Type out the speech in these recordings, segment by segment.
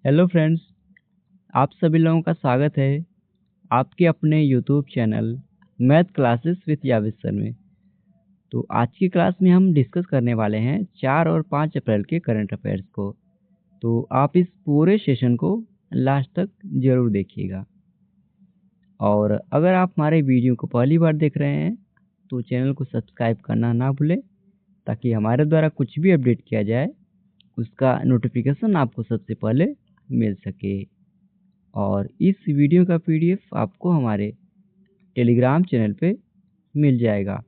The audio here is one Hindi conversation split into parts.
हेलो फ्रेंड्स, आप सभी लोगों का स्वागत है आपके अपने YouTube channel math classes with याविस सर में। तो आज की क्लास में हम डिस्कस करने वाले हैं 4 और 5 अप्रैल के करंट अफेयर्स को। तो आप इस पूरे सेशन को लास्ट तक ज़रूर देखिएगा। और अगर आप हमारे वीडियो को पहली बार देख रहे हैं तो चैनल को सब्सक्राइब करना ना भूलें, ताकि हमारे द्वारा कुछ भी अपडेट किया जाए उसका नोटिफिकेशन आपको सबसे पहले मिल सके। और इस वीडियो का पीडीएफ आपको हमारे टेलीग्राम चैनल पे मिल जाएगा,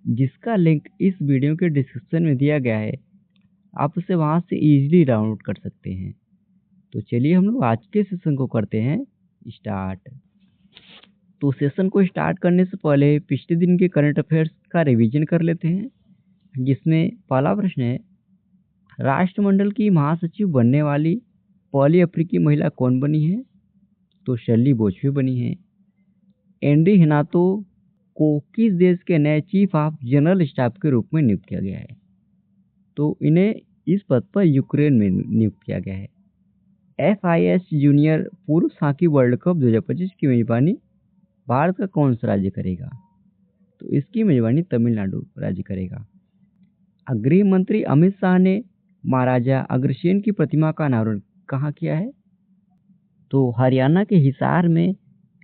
जिसका लिंक इस वीडियो के डिस्क्रिप्शन में दिया गया है। आप उसे वहां से इजीली डाउनलोड कर सकते हैं। तो चलिए हम लोग आज के सेशन को करते हैं स्टार्ट। तो सेशन को स्टार्ट करने से पहले पिछले दिन के करंट अफेयर्स का रिवीजन कर लेते हैं, जिसमें पहला प्रश्न है, राष्ट्रमंडल की महासचिव बनने वाली पहली अफ्रीकी महिला कौन बनी है? तो शर्ली बोझवे बनी है। एंड्री हेनातो को किस देश के नए चीफ ऑफ जनरल स्टाफ के रूप में नियुक्त किया गया है? तो इन्हें इस पद पर यूक्रेन में नियुक्त किया गया है। FIS जूनियर पुरुष हॉकी वर्ल्ड कप 2025 की मेजबानी भारत का कौन सा राज्य करेगा? तो इसकी मेजबानी तमिलनाडु राज्य करेगा। गृह मंत्री अमित शाह ने महाराजा अग्रसेन की प्रतिमा का अनावरण कहाँ किया है? तो हरियाणा के हिसार में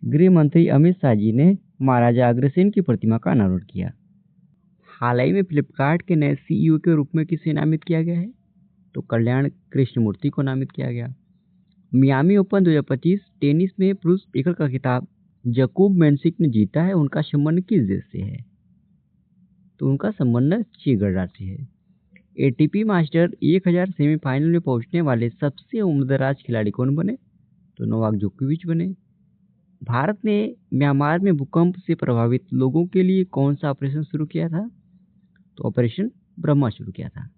गृह मंत्री अमित शाह जी ने महाराजा अग्रसेन की प्रतिमा का अनावरण किया। हाल ही में फ्लिपकार्ट के नए CEO के रूप में किसे नामित किया गया है? तो कल्याण कृष्णमूर्ति को नामित किया गया। मियामी ओपन 2025 टेनिस में पुरुष एकल का खिताब जकूब मेंसिक ने जीता है। उनका संबंध किस देश से है? तो उनका संबंध चीन गणराज्य से है। ATP मास्टर 1000 सेमीफाइनल में पहुंचने वाले सबसे उम्रदराज खिलाड़ी कौन बने? तो नोवाक जोकोविच बने। भारत ने म्यांमार में भूकंप से प्रभावित लोगों के लिए कौन सा ऑपरेशन शुरू किया था? तो ऑपरेशन ब्रह्मा शुरू किया था।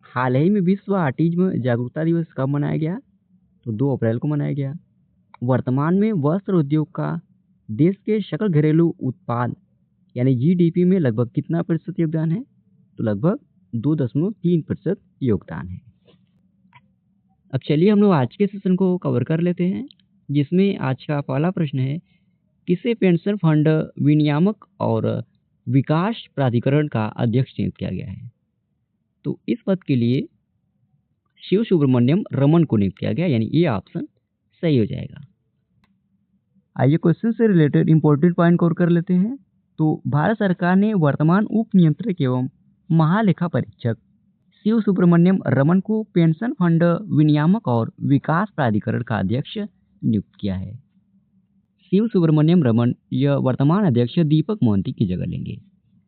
हाल ही में विश्व ऑटिज्म जागरूकता दिवस कब मनाया गया? तो 2 अप्रैल को मनाया गया। वर्तमान में वस्त्र उद्योग का देश के सकल घरेलू उत्पाद यानी GDP में लगभग कितना प्रतिशत योगदान है? तो लगभग 2.3% योगदान है। अब चलिए हम लोग आज के सेशन को कवर कर लेते हैं, जिसमें आज का पहला प्रश्न है, किसे पेंशन फंड विनियामक और विकास प्राधिकरण का अध्यक्ष नियुक्त किया गया है? तो इस पद के लिए शिव सुब्रमण्यम रमन को नियुक्त किया गया, यानी ये ऑप्शन सही हो जाएगा। आइए क्वेश्चन से रिलेटेड इंपॉर्टेंट पॉइंट कवर कर लेते हैं। तो भारत सरकार ने वर्तमान उप नियंत्रक एवं महालेखा परीक्षक शिव सुब्रमण्यम रमन को पेंशन फंड विनियामक और विकास प्राधिकरण का अध्यक्ष नियुक्त किया है। शिव सुब्रमण्यम रमन यह वर्तमान अध्यक्ष दीपक मोहंती की जगह लेंगे,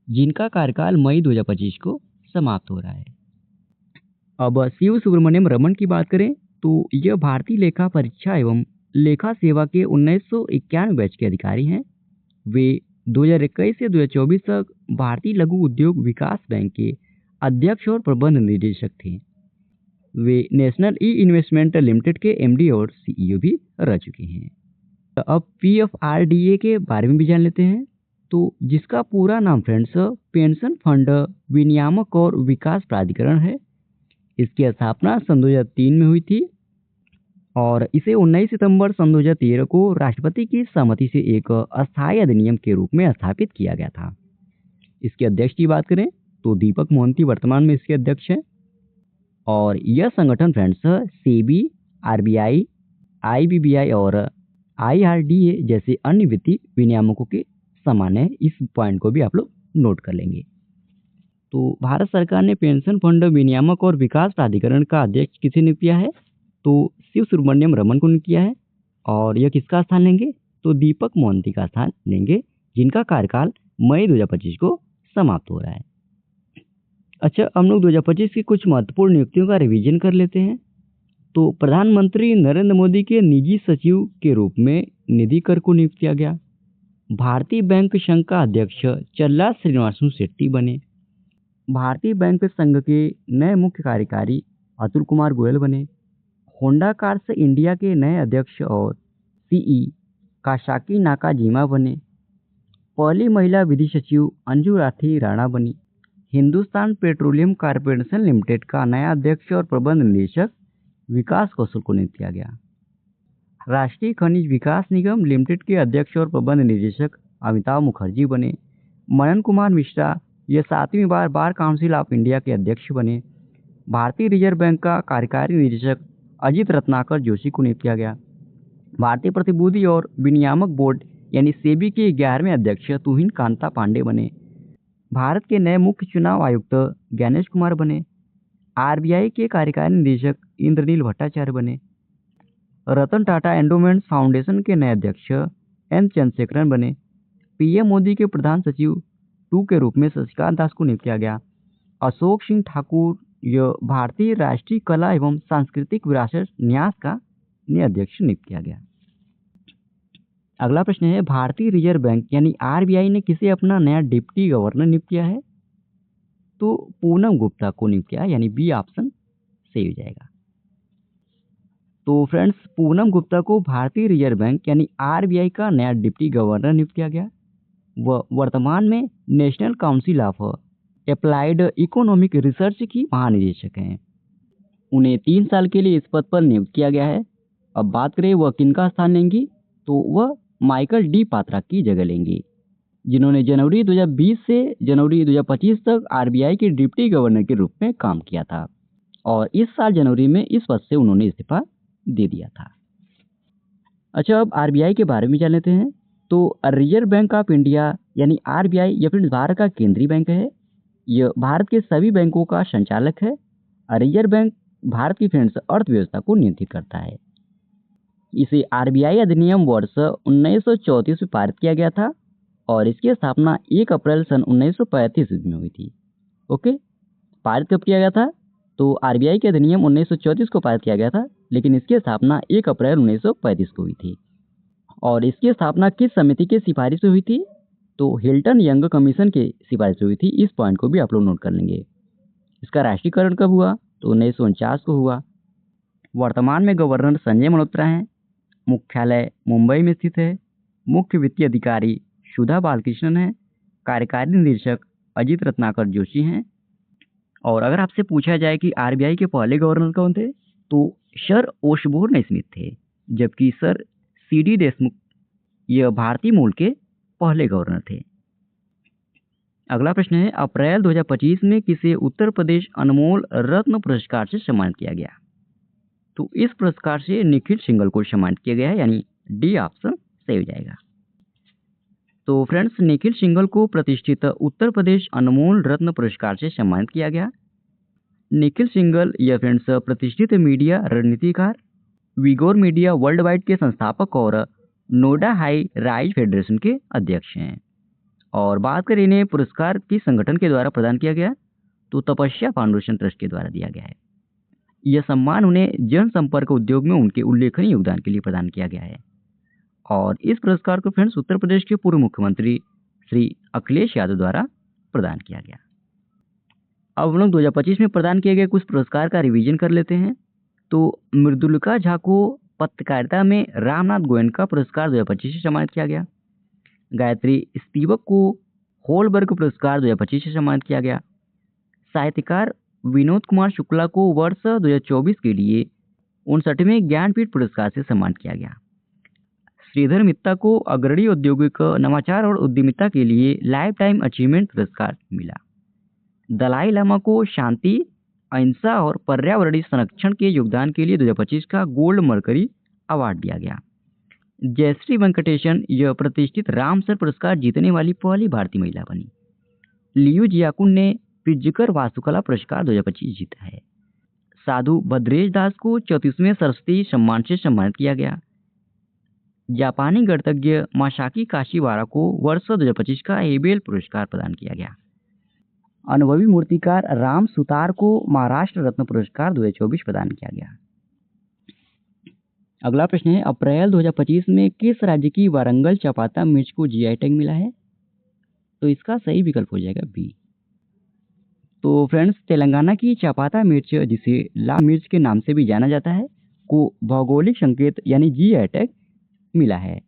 जिनका कार्यकाल मई 2025 को समाप्त हो रहा है। अब शिव सुब्रमण्यम रमन की बात करें तो यह भारतीय लेखा परीक्षा एवं लेखा सेवा के 1991 बैच के अधिकारी हैं। वे 2021 से 2024 तक भारतीय लघु उद्योग विकास बैंक के अध्यक्ष और प्रबंध निदेशक थे। वे नेशनल ई इन्वेस्टमेंट लिमिटेड के MD और CEO भी रह चुके हैं। अब PFRDA के बारे में भी जान लेते हैं। तो जिसका पूरा नाम फ्रेंड्स पेंशन फंड विनियामक और विकास प्राधिकरण है। इसकी स्थापना सन 2003 में हुई थी और इसे 19 सितंबर सन 2013 को राष्ट्रपति की सहमति से एक अस्थायी अधिनियम के रूप में स्थापित किया गया था। इसके अध्यक्ष की बात करें तो दीपक मोहंती वर्तमान में इसके अध्यक्ष हैं। और यह संगठन फ्रेंड्स सेबी, RBI, IBBI और IRDA जैसे अन्य वित्तीय विनियामकों के समान है। इस पॉइंट को भी आप लोग नोट कर लेंगे। तो भारत सरकार ने पेंशन फंड विनियामक और विकास प्राधिकरण का अध्यक्ष किसे नियुक्त किया है? तो शिव सुब्रमण्यम रमन को नियुक्त किया है। और यह किसका स्थान लेंगे? तो दीपक मोहंती का स्थान लेंगे, जिनका कार्यकाल मई 2025 को समाप्त हो रहा है। अच्छा, हम लोग 2025 की कुछ महत्वपूर्ण नियुक्तियों का रिवीजन कर लेते हैं। तो प्रधानमंत्री नरेंद्र मोदी के निजी सचिव के रूप में निधि कर को नियुक्त किया गया। भारतीय बैंक संघ का अध्यक्ष चल्ला श्रीनिवासन शेट्टी बने। भारतीय बैंक संघ के नए मुख्य कार्यकारी अतुल कुमार गोयल बने। होंडा कार्स इंडिया के नए अध्यक्ष और CE काशाकी नाकाजीमा बने। पहली महिला विधि सचिव अंजू राठी राणा बनी। हिंदुस्तान पेट्रोलियम कॉर्पोरेशन लिमिटेड का नया अध्यक्ष और प्रबंध निदेशक विकास कौशल को नियुक्त किया गया। राष्ट्रीय खनिज विकास निगम लिमिटेड के अध्यक्ष और प्रबंध निदेशक अमिताभ मुखर्जी बने। मनन कुमार मिश्रा ये 7वीं बार बार काउंसिल ऑफ इंडिया के अध्यक्ष बने। भारतीय रिजर्व बैंक का कार्यकारी निदेशक अजित रत्नाकर जोशी को नियुक्त किया गया। भारतीय प्रतिभूति और विनियामक बोर्ड यानी सेबी के 11वें अध्यक्ष तुहिन कांता पांडे बने। भारत के नए मुख्य चुनाव आयुक्त ज्ञानेश कुमार बने। आरबीआई के कार्यकारी निदेशक इंद्रनील भट्टाचार्य बने। रतन टाटा एंडोमेंट्स फाउंडेशन के नए अध्यक्ष एन चंद्रशेखरन बने। पीएम मोदी के प्रधान सचिव 2 के रूप में शशिकांत दास को नियुक्त किया गया। अशोक सिंह ठाकुर यह भारतीय राष्ट्रीय कला एवं सांस्कृतिक विरासत न्यास का नया अध्यक्ष नियुक्त किया गया। अगला प्रश्न है, भारतीय रिजर्व बैंक यानी आरबीआई ने किसे अपना नया डिप्टी गवर्नर नियुक्त किया है? तो पूनम गुप्ता को नियुक्त किया, यानी बी ऑप्शन सही हो जाएगा। तो फ्रेंड्स, पूनम गुप्ता को भारतीय रिजर्व बैंक यानी आरबीआई का नया डिप्टी गवर्नर नियुक्त किया गया। वह वर्तमान में national council of applied economic research की महानिदेशक हैं। उन्हें 3 साल के लिए इस पद पर नियुक्त किया गया है। अब बात करें वह किनका स्थान लेंगी, तो वह माइकल डी पात्रा की जगह लेंगी, जिन्होंने जनवरी 2020 से जनवरी 2025 तक आरबीआई के डिप्टी गवर्नर के रूप में काम किया था और इस साल जनवरी में इस पद से उन्होंने इस्तीफा दे दिया था। अच्छा, अब आरबीआई के बारे में जान लेते हैं। तो रिजर्व बैंक ऑफ इंडिया यानी आरबीआई यह फिर भारत का केंद्रीय बैंक है। यह भारत के सभी बैंकों का संचालक है। रिजर्व बैंक भारत की फ्रेंड्स अर्थव्यवस्था को नियंत्रित करता है। इसे आरबीआई अधिनियम वर्ष 1934 में पारित किया गया था और इसकी स्थापना 1 अप्रैल सन 1935 ईस्वी में हुई थी। ओके, पारित कब किया गया था? तो आरबीआई के अधिनियम 1934 को पारित किया गया था, लेकिन इसकी स्थापना 1 अप्रैल 1935 को हुई थी। और इसकी स्थापना किस समिति की सिफारिश से हुई थी? तो हिल्टन यंग कमीशन की सिफारिश से हुई थी। इस पॉइंट को भी आप लोग नोट कर लेंगे। इसका राष्ट्रीयकरण कब हुआ? तो 1949 को हुआ। वर्तमान में गवर्नर संजय मल्होत्रा हैं। मुख्यालय मुंबई में स्थित है। मुख्य वित्तीय अधिकारी सुधा बालकृष्णन हैं। कार्यकारी निदेशक अजित रत्नाकर जोशी हैं। और अगर आपसे पूछा जाए कि आरबीआई के पहले गवर्नर कौन थे, तो सर ओशबोर्न स्मिथ थे, जबकि सर सीडी देशमुख यह भारतीय मूल के पहले गवर्नर थे। अगला प्रश्न है, अप्रैल 2025 में किसे उत्तर प्रदेश अनमोल रत्न पुरस्कार से सम्मानित किया गया? तो इस पुरस्कार से निखिल सिंघल को सम्मानित किया गया है, यानी डी ऑप्शन सही हो जाएगा। तो फ्रेंड्स, निखिल सिंघल को प्रतिष्ठित उत्तर प्रदेश अनमोल रत्न पुरस्कार से सम्मानित किया गया। निखिल सिंघल यह फ्रेंड्स प्रतिष्ठित मीडिया रणनीतिकार, विगोर मीडिया वर्ल्ड वाइड के संस्थापक और नोएडा हाई राइज फेडरेशन के अध्यक्ष हैं। और बात करें इन्हें पुरस्कार किस संगठन के द्वारा प्रदान किया गया, तो तपस्या फाउंडेशन ट्रस्ट के द्वारा दिया गया है। यह सम्मान उन्हें जनसंपर्क उद्योग में उनके उल्लेखनीय योगदान के लिए प्रदान किया गया है। और इस पुरस्कार को फ्रेंड्स उत्तर प्रदेश के पूर्व मुख्यमंत्री श्री अखिलेश यादव द्वारा प्रदान किया गया। अब हम लोग 2025 में प्रदान किए गए कुछ पुरस्कार का रिवीजन कर लेते हैं। तो मृदुलिका झा को पत्रकारिता में रामनाथ गोयनका पुरस्कार 2025 से सम्मानित किया गया। गायत्री स्पिवक को होलबर्ग पुरस्कार 2025 से सम्मानित किया गया। साहित्यकार विनोद कुमार शुक्ला को वर्ष 2024 के लिए 59वें ज्ञानपीठ पुरस्कार से सम्मानित किया गया। श्रीधर मित्ता को अग्रणी औद्योगिक नवाचार और उद्यमिता के लिए लाइफ टाइम अचीवमेंट पुरस्कार मिला। दलाई लामा को शांति, अहिंसा और पर्यावरणीय संरक्षण के योगदान के लिए 2025 का गोल्ड मर्करी अवार्ड दिया गया। जयश्री वेंकटेशन यह प्रतिष्ठित रामसर पुरस्कार जीतने वाली पहली भारतीय महिला बनी। लियू जियाकुन ने पिज्जकर वास्तुकला पुरस्कार 2025 जीता है। साधु भद्रेश दास को 34वें सरस्वती सम्मान से सम्मानित किया गया। जापानी गणितज्ञ मासाकी काशीवारा को वर्ष 2025 का एबेल पुरस्कार प्रदान किया गया। अनुभवी मूर्तिकार राम सुतार को महाराष्ट्र रत्न पुरस्कार 2024 प्रदान किया गया। अगला प्रश्न है, अप्रैल 2025 में किस राज्य की वारंगल चपाता मिर्च को जीआई टैग मिला है? तो इसका सही विकल्प हो जाएगा बी। तो फ्रेंड्स, तेलंगाना की चपाता मिर्च, जिसे लाल मिर्च के नाम से भी जाना जाता है, को भौगोलिक संकेत यानी जीआई टैग मिला है।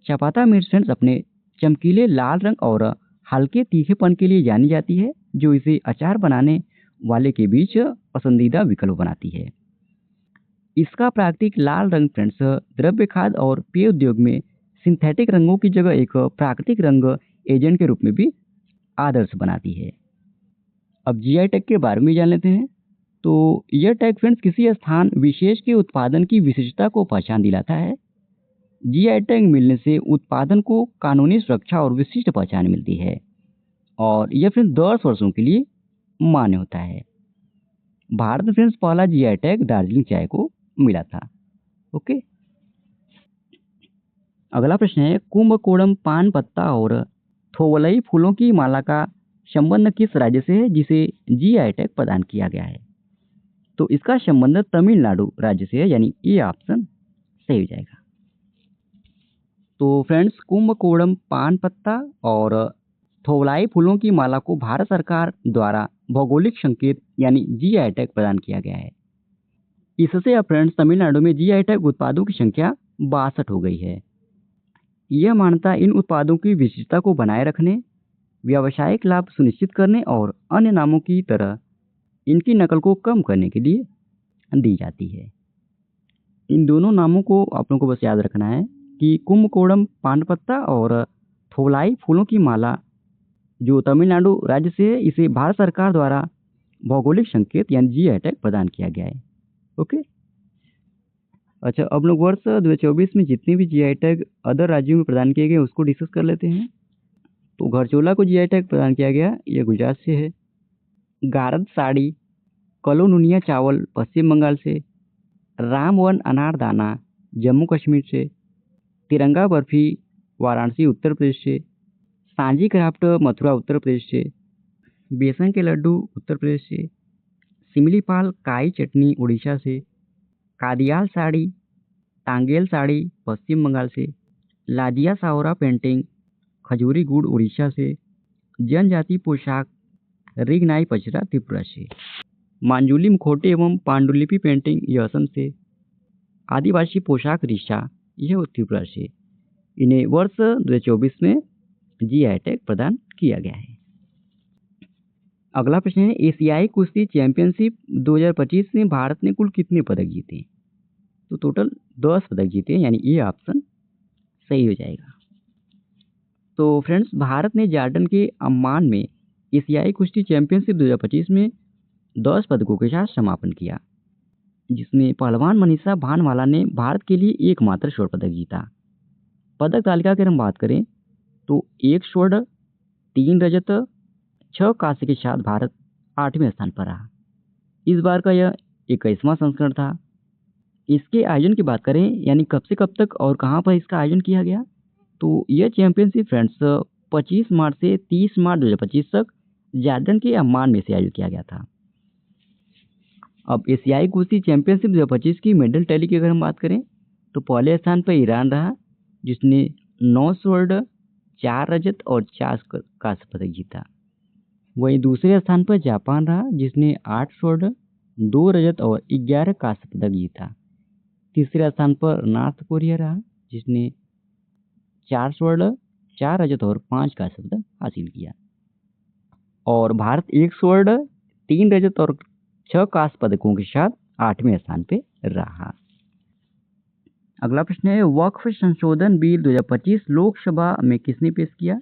चपाता मिर्च फ्रेंड्स अपने चमकीले लाल रंग और हल्के तीखेपन के लिए जानी जाती है, जो इसे अचार बनाने वाले के बीच पसंदीदा विकल्प बनाती है। इसका प्राकृतिक लाल रंग फ्रेंड्स द्रव्य खाद्य और पेय उद्योग में सिंथेटिक रंगों की जगह एक प्राकृतिक रंग एजेंट के रूप में भी आदर्श बनाती है। अब जीआई टैग के बारे में जान लेते हैं। तो यह टैग फ्रेंड्स किसी स्थान विशेष के उत्पादन की विशिष्टता को पहचान दिलाता है। जीआई टैग मिलने से उत्पादन को कानूनी सुरक्षा और विशिष्ट पहचान मिलती है और यह फ्रेंड्स 10 वर्षों के लिए मान्य होता है। भारत में फ्रेंड्स पहला जीआई टैग दार्जिलिंग चाय को मिला था। ओके, अगला प्रश्न है कुंभकोणम पान पत्ता और थोवलई फूलों की माला का संबंध किस राज्य से है जिसे जीआई टैग प्रदान किया गया है? तो इसका संबंध तमिलनाडु राज्य से है, यानी ये ऑप्शन सही हो जाएगा। तो फ्रेंड्स कुंभकोणम पान पत्ता और थोवलाई फूलों की माला को भारत सरकार द्वारा भौगोलिक संकेत यानी जीआई टैग प्रदान किया गया है। इससे अब फ्रेंड्स तमिलनाडु में जीआई टैग उत्पादों की संख्या 62 हो गई है। यह मान्यता इन उत्पादों की विशिष्टता को बनाए रखने, व्यावसायिक लाभ सुनिश्चित करने और अन्य नामों की तरह इनकी नकल को कम करने के लिए दी जाती है। इन दोनों नामों को आप लोगों को बस याद रखना है कि कुंभकोणम पान पत्ता और थोवलाई फूलों की माला जो तमिलनाडु राज्य से है, इसे भारत सरकार द्वारा भौगोलिक संकेत यानी जीआई टैग प्रदान किया गया है। ओके, अच्छा अब लोग वर्ष 2024 में जितने भी जीआई टैग अदर राज्यों में प्रदान किए गए उसको डिस्कस कर लेते हैं। तो घरचोला को जीआई टैग प्रदान किया गया, यह गुजरात से है। गारद साड़ी, कलोनुनिया चावल पश्चिम बंगाल से, रामवन अनारदाना जम्मू कश्मीर से, तिरंगा बर्फी वाराणसी उत्तर प्रदेश से, सांजी क्राफ्ट मथुरा उत्तर प्रदेश से, बेसन के लड्डू उत्तर प्रदेश से, सिमलीपाल काई चटनी उड़ीसा से, कादियाल साड़ी टांगेल साड़ी पश्चिम बंगाल से, लाजिया साओरा पेंटिंग खजूरी गुड़ उड़ीसा से, जनजाति पोशाक रिगनाई पचरा त्रिपुरा से, मांजुली मुखौटे एवं पांडुलिपि पेंटिंग यह असम से, आदिवासी पोशाक रिशा यह त्रिपुरा से। इन्हें वर्ष 2024 में जीआई टैग प्रदान किया गया है। अगला प्रश्न है एशियाई कुश्ती चैंपियनशिप 2025 में भारत ने कुल कितने पदक जीते? तो टोटल 10 पदक जीते, यानी ये ऑप्शन सही हो जाएगा। तो फ्रेंड्स भारत ने जॉर्डन के अम्मान में एशियाई कुश्ती चैंपियनशिप 2025 में 10 पदकों के साथ समापन किया, जिसमें पहलवान मनीषा भानवाला ने भारत के लिए एकमात्र स्वर्ण पदक जीता। पदक तालिका की हम बात करें तो 1 स्वर्ण 3 रजत 6 कांस्य के साथ भारत 8वें स्थान पर रहा। इस बार का यह 21वां संस्करण था। इसके आयोजन की बात करें यानी कब से कब तक और कहां पर इसका आयोजन किया गया, तो यह चैंपियनशिप फ्रेंड्स 25 मार्च से 30 मार्च 2025 तक जॉर्डन के अम्मान में से आयोजित किया गया था। अब एशियाई कुश्ती चैंपियनशिप 2025 की मेडल टैली की अगर हम बात करें तो पहले स्थान पर ईरान रहा, जिसने 9 स्वर्ण 4 रजत और 4 कांस्य पदक जीता। वहीं दूसरे स्थान पर जापान रहा, जिसने 8 स्वर्ण 2 रजत और 11 कांस्य पदक जीता। तीसरे स्थान पर नॉर्थ कोरिया रहा, जिसने 4 स्वर्ण 4 रजत और 5 कांस्य पदक हासिल किया। और भारत 1 स्वर्ण 3 रजत और 6 कांस्य पदकों के साथ 8वें स्थान पे रहा। अगला प्रश्न है वक्फ संशोधन बिल 2025 लोकसभा में किसने पेश किया?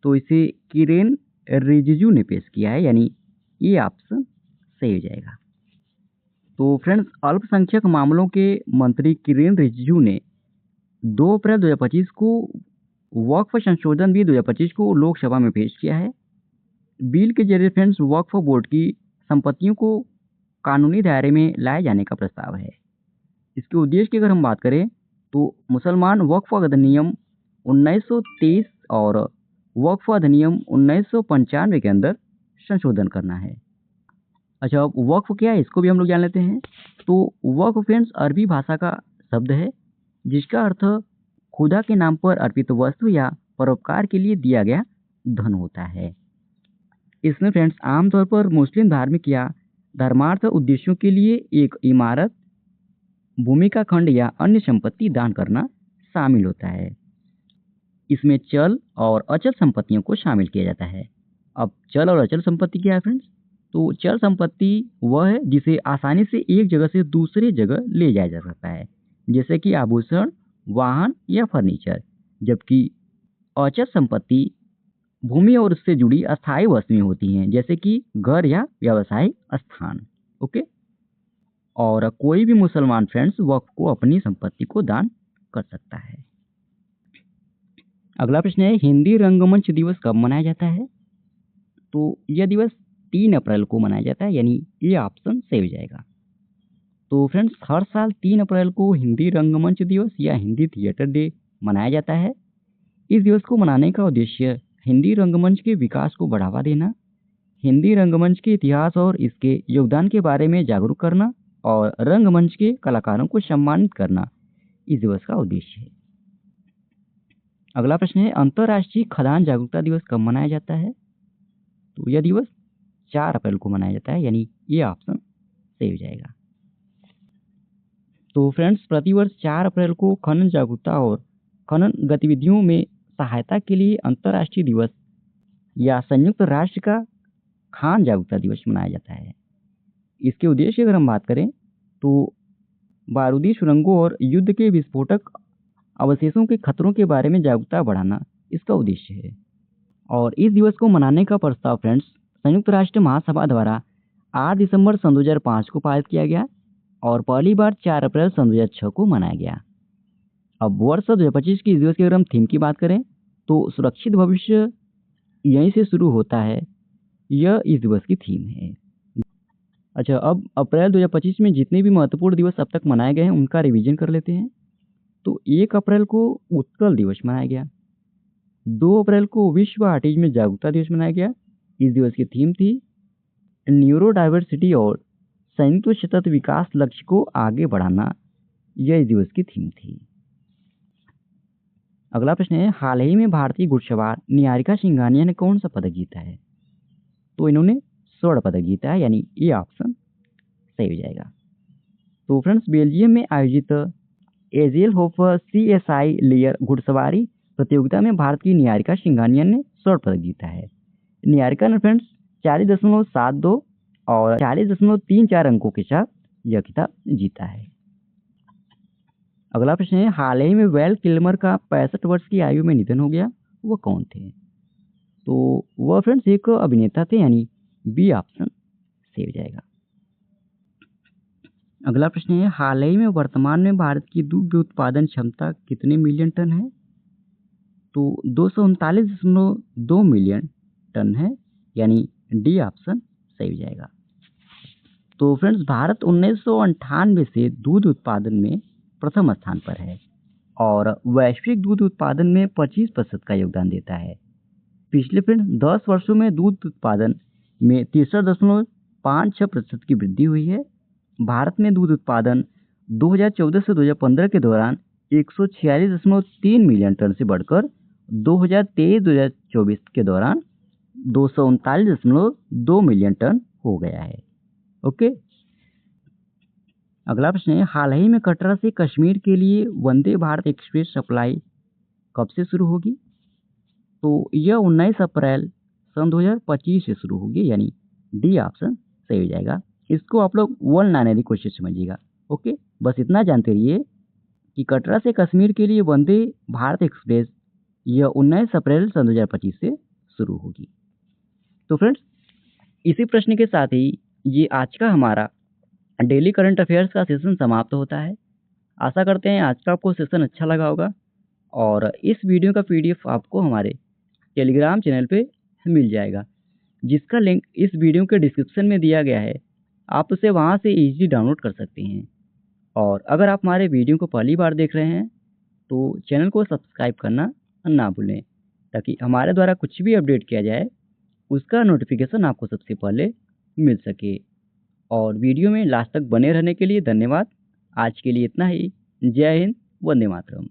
तो इसे किरेन रिजिजू ने पेश किया है, यानी ये ऑप्शन सही हो जाएगा। तो फ्रेंड्स अल्पसंख्यक मामलों के मंत्री किरेन रिजिजू ने 2 अप्रैल 2025 को वक्फ संशोधन बिल 2025 को लोकसभा में पेश किया है। बिल के जरिए फ्रेंड्स वक्फ बोर्ड की संपत्तियों को कानूनी दायरे में लाए जाने का प्रस्ताव है। इसके उद्देश्य की अगर हम बात करें तो मुसलमान वक्फ अधिनियम 1923 और वक्फ अधिनियम 1995 के अंदर संशोधन करना है। अच्छा अब वक्फ क्या है इसको भी हम लोग जान लेते हैं। तो वक्फ फ्रेंड्स अरबी भाषा का शब्द है जिसका अर्थ खुदा के नाम पर अर्पित वस्तु या परोपकार के लिए दिया गया धन होता है। इसमें फ्रेंड्स आमतौर पर मुस्लिम धार्मिक या धर्मार्थ उद्देश्यों के लिए एक इमारत, भूमि का खंड या अन्य संपत्ति दान करना शामिल होता है। इसमें चल और अचल संपत्तियों को शामिल किया जाता है। अब चल और अचल संपत्ति क्या है फ्रेंड्स? तो चल संपत्ति वह है जिसे आसानी से एक जगह से दूसरी जगह ले जाया जा सकता है, जैसे कि आभूषण, वाहन या फर्नीचर। जबकि अचल संपत्ति भूमि और उससे जुड़ी अस्थायी वस्तुएं होती हैं, जैसे कि घर या व्यावसायिक स्थान। ओके। और कोई भी मुसलमान फ्रेंड्स वक्फ को अपनी संपत्ति को दान कर सकता है। अगला प्रश्न है, हिंदी रंगमंच दिवस कब मनाया जाता है? तो यह दिवस 3 अप्रैल को मनाया जाता है, यानी ये ऑप्शन सही हो जाएगा। तो फ्रेंड्स, हर साल 3 अप्रैल को हिंदी रंगमंच दिवस या हिंदी थिएटर डे मनाया जाता है। इस दिवस को मनाने का उद्देश्य हिंदी रंगमंच के विकास को बढ़ावा देना, हिंदी रंगमंच के इतिहास और इसके योगदान के बारे में जागरूक करना और रंगमंच के कलाकारों को सम्मानित करना इस दिवस का उद्देश्य है। अगला प्रश्न है, अंतर्राष्ट्रीय खदान जागरूकता दिवस कब मनाया जाता है? तो यह दिवस 4 अप्रैल को मनाया जाता है, यानी ये ऑप्शन सही हो जाएगा। तो फ्रेंड्स, प्रतिवर्ष 4 अप्रैल को खनन जागरूकता और खनन गतिविधियों में सहायता के लिए अंतर्राष्ट्रीय दिवस या संयुक्त राष्ट्र का खान जागरूकता दिवस मनाया जाता है। इसके उद्देश्य की अगर हम बात करें तो बारूदी सुरंगों और युद्ध के विस्फोटक अवशेषों के खतरों के बारे में जागरूकता बढ़ाना इसका उद्देश्य है। और इस दिवस को मनाने का प्रस्ताव फ्रेंड्स संयुक्त राष्ट्र महासभा द्वारा 8 दिसंबर सन 2005 को पारित किया गया और पहली बार 4 अप्रैल सन 2006 को मनाया गया। अब वर्ष 2025 की इस दिवस की अगर हम थीम की बात करें तो सुरक्षित भविष्य यहीं से शुरू होता है, यह इस दिवस की थीम है। अच्छा, अब अप्रैल 2025 में जितने भी महत्वपूर्ण दिवस अब तक मनाए गए हैं उनका रिवीजन कर लेते हैं। तो 1 अप्रैल को उत्कल दिवस मनाया गया, 2 अप्रैल को विश्व ऑटिज्म जागरूकता दिवस मनाया गया। इस दिवस की थीम थी न्यूरो डाइवर्सिटी और संयुक्त सतत विकास लक्ष्य को आगे बढ़ाना, यह इस दिवस की थीम थी। अगला प्रश्न है, हाल ही में भारतीय घुड़सवार निहारिका सिंघानिया ने कौन सा पदक जीता है? तो इन्होंने स्वर्ण पदक जीता है, यानी ये ऑप्शन सही हो जाएगा। तो फ्रेंड्स, बेल्जियम में आयोजित एजेल होफ CSI लेयर घुड़सवारी प्रतियोगिता में भारत की निहारिका सिंघानिया ने स्वर्ण पदक जीता है। निहारिका ने फ्रेंड्स 40.72 और 40.34 अंकों के साथ यह खिताब जीता है। अगला प्रश्न है, हाल ही में वैल किल्मर का 65 वर्ष की आयु में निधन हो गया, वह कौन थे? तो वह फ्रेंड्स एक अभिनेता थे, यानी बी ऑप्शन सही हो जाएगा। अगला प्रश्न है, हाल ही में वर्तमान में भारत की दुग्ध उत्पादन क्षमता कितने मिलियन टन है? तो 239.2 मिलियन टन है, यानी डी ऑप्शन सही हो जाएगा। तो फ्रेंड्स, भारत 1998 से दूध उत्पादन में प्रथम स्थान पर है और वैश्विक दूध उत्पादन में 25% का योगदान देता है। पिछले फ्रेंड्स 10 वर्षों में दूध उत्पादन में 63.56% की वृद्धि हुई है। भारत में दूध उत्पादन 2014 से 2015 के दौरान 146.3 मिलियन टन से बढ़कर 2023-2024 के दौरान 239.2 मिलियन टन हो गया है। ओके। अगला प्रश्न है, हाल ही में कटरा से कश्मीर के लिए वंदे भारत एक्सप्रेस सप्लाई कब से शुरू होगी? तो यह 19 अप्रैल सन 2025 से शुरू होगी, यानी डी ऑप्शन सही हो जाएगा। इसको आप लोग 1 क्वेश्चन समझिएगा। ओके, बस इतना जानते रहिए कि कटरा से कश्मीर के लिए वंदे भारत एक्सप्रेस यह 19 अप्रैल सन 2025 से शुरू होगी। तो फ्रेंड्स, इसी प्रश्न के साथ ही ये आज का हमारा डेली करंट अफेयर्स का सेशन समाप्त होता है। आशा करते हैं आज का आपको सेशन अच्छा लगा होगा और इस वीडियो का PDF आपको हमारे टेलीग्राम चैनल पे मिल जाएगा, जिसका लिंक इस वीडियो के डिस्क्रिप्शन में दिया गया है। आप उसे वहां से इजीली डाउनलोड कर सकते हैं। और अगर आप हमारे वीडियो को पहली बार देख रहे हैं तो चैनल को सब्सक्राइब करना ना भूलें, ताकि हमारे द्वारा कुछ भी अपडेट किया जाए उसका नोटिफिकेशन आपको सबसे पहले मिल सके। और वीडियो में लास्ट तक बने रहने के लिए धन्यवाद। आज के लिए इतना ही। जय हिंद, वंदे मातरम।